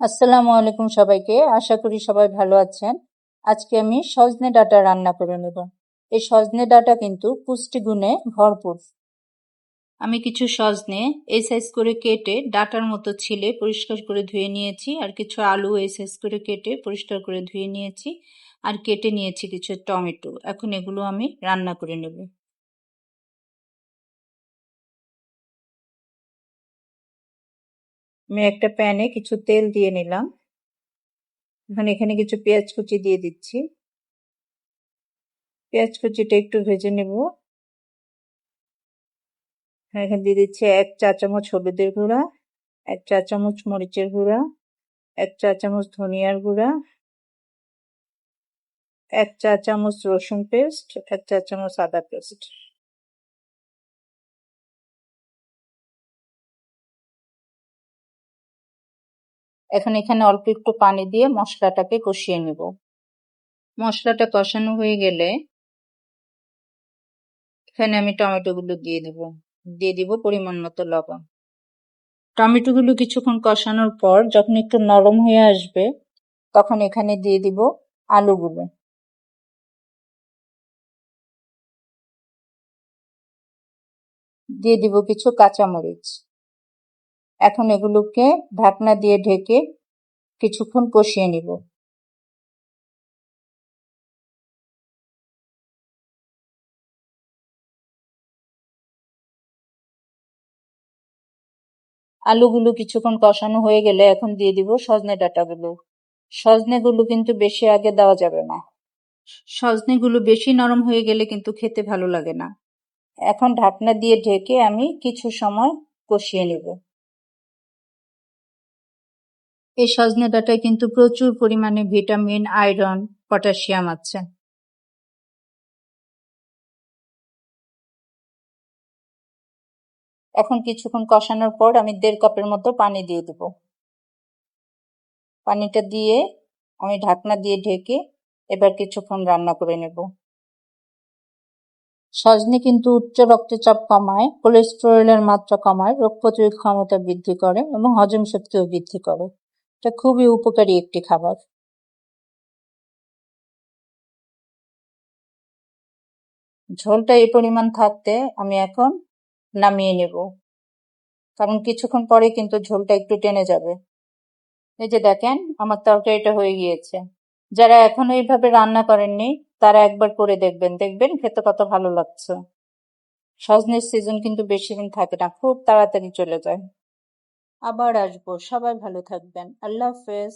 আসসালামু আলাইকুম সবাইকে। আশা করি সবাই ভালো আছেন। আজকে আমি সজনে ডাঁটা রান্না করে নেব। এই সজনে ডাঁটা কিন্তু পুষ্টিগুণে ভরপুর। আমি কিছু সজনে এই সাইজ করে কেটে ডাঁটার মতো ছিলে পরিষ্কার করে ধুয়ে নিয়েছি, আর কিছু আলু এই সাইজ করে কেটে পরিষ্কার করে ধুয়ে নিয়েছি, আর কেটে নিয়েছি কিছু টমেটো। এখন এগুলো আমি রান্না করে নেব। আমি একটা প্যানে কিছু তেল দিয়ে নিলাম। এখানে কিছু পেঁয়াজ কুচি দিয়ে দিচ্ছি। পেঁয়াজ কুচিটা একটু ভেজে নেব। এখানে দিয়ে দিচ্ছি 1 চা চামচ হলুদের গুঁড়া, 1 চা চামচ মরিচের গুঁড়া, 1 চা চামচ ধনিয়ার গুঁড়া, 1 চা চামচ রসুন পেস্ট, 1 চা চামচ আদা পেস্ট। এখন এখানে অল্প একটু পানি দিয়ে মশলাটাকে কষিয়ে নেব। মশলাটা কষানো হয়ে গেলে এখানে আমি টমেটো গুলো দিয়ে দিব পরিমাণ মতো লবণ। টমেটো গুলো কিছুক্ষণ কষানোর পর যখন একটু নরম হয়ে আসবে তখন এখানে দিয়ে দিব আলুগুলো। দিয়ে দিব কিছু কাঁচামরিচ। এখন এগুলোকে ঢাকনা দিয়ে ঢেকে কিছুক্ষণ কষিয়ে নিব। আলুগুলো কিছুক্ষণ কষানো হয়ে গেলে এখন দিয়ে দিব সজনে ডাঁটাগুলো। সজনেগুলো কিন্তু বেশি আগে দেওয়া যাবে না। সজনেগুলো বেশি নরম হয়ে গেলে কিন্তু খেতে ভালো লাগে না। এখন ঢাকনা দিয়ে ঢেকে আমি কিছু সময় কষিয়ে নেব। এই সজনে ডাঁটায় কিন্তু প্রচুর পরিমাণে ভিটামিন, আয়রন, পটাশিয়াম আছে। এখন কিছুক্ষণ কষানোর পর আমি 1.5 কাপের মতো পানি দিয়ে দেব। পানিটা দিয়ে আমি ঢাকনা দিয়ে ঢেকে এবার কিছুক্ষণ রান্না করে নেব। সজনে কিন্তু উচ্চ রক্তচাপ কমায়, কোলেস্টেরলের মাত্রা কমায়, রোগ প্রতিরোধ ক্ষমতা বৃদ্ধি করে এবং হজম শক্তিও বৃদ্ধি করে। এটা খুবই উপকারী একটি খাবার। ঝোলটা এই পরিমাণ থাকতে আমি এখন নামিয়ে নেব, কারণ কিছুক্ষণ পরে কিন্তু ঝোলটা একটু টেনে যাবে। এই যে দেখেন আমার তরকারিটা হয়ে গিয়েছে। যারা এখনো এইভাবে রান্না করেননি তারা একবার করে দেখবেন, দেখবেন খেতে কত ভালো লাগছে। সজনের সিজন কিন্তু বেশি দিন থাকে না, খুব তাড়াতাড়ি চলে যায়। আবার আসবো, সবাই ভালো থাকবেন। আল্লাহ হাফেজ।